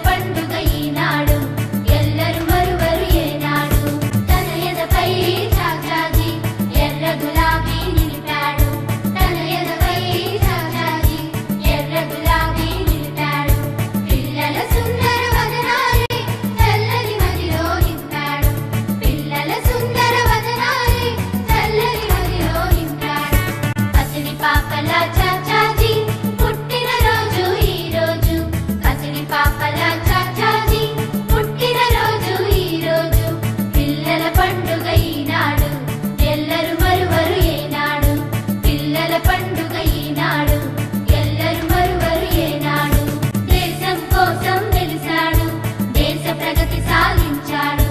పండుగ ఈనాడు ఎల్లరు మరువరు ఏనాడు తన ఎదపై చాచాజీ ఎర్ర గులాబీ నిలిపాడు తన ఎదపై చాచాజీ ఎర్ర గులాబీ నిలిపాడు పిల్లల సుందర వదనాలే చల్లని మదిలో నింపాడు పిల్లల సుందర వదనాలే చల్లని మదిలో నింపాడు పసిడి పాపల చాచాజీ పుట్టిన రోజు ఈ రోజు పసిడి పాపల చాచాజీ పుట్టిన రోజు ఈ రోజు పిల్లల పండుగ ఈనాడు ఎల్లరు మరువరు ఏనాడు పిల్లల పండుగ ఈనాడు ఎల్లరు మరువరు ఏనాడు దేశం కోసం వెలిసాడు దేశ ప్రగతి సాధించాడు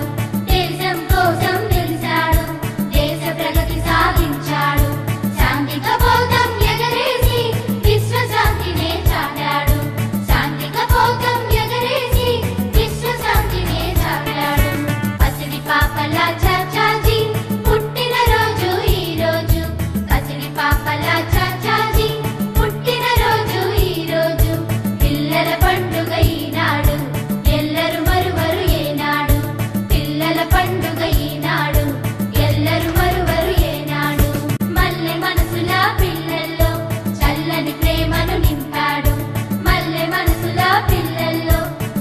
దేశం కోసం వెలిసాడు దేశ ప్రగతి సాధించాడు శాంతిక బోధం ఎగరేసి విశ్వశాంతినే చాటాడు శాంతిక బోధం ఎగరేసి విశ్వశాంతినే చాటాడు పసిడి పాపల చాచాజీ పుట్టిన రోజు ఈ రోజు పసిడి పాపల చాచాజీ పుట్టిన రోజు ఈ రోజు పిల్లల పండుగ ఈనాడు ఎల్లరు మరువరు ఏనాడు పిల్లల పండుగ ఈనాడు ఎల్లరు మరువరు ఏనాడు మల్లె మనసుల పిల్లల్లో చల్లని ప్రేమను నింపాడు మల్లె మనసుల పిల్లల్లో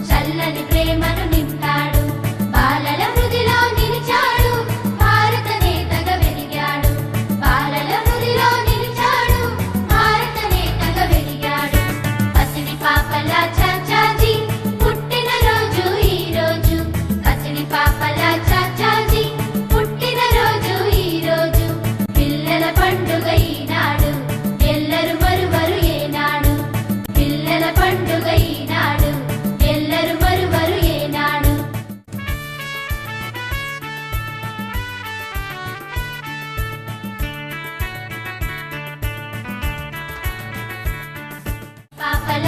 చల్లని ప్రేమను నింపాడు బాలల హృదిలో నిలిచాడు భారత నేతగా వెలిగాడు బాలల హృదిలో నిలిచాడు భారత నేతగా వెలిగాడు పసిడి పాపల చాచాజీ పుట్టిన రోజు ఈ రోజు పసిడి పాపల చాచాజీ పుట్టిన రోజు ఈ రోజు పిల్లల పండుగ ఈనాడు ఎల్లరు మరువరు ఏనాడు పిల్లల పండుగ ఈనాడు ఎల్లరు మరువరు ఏనాడు పాపల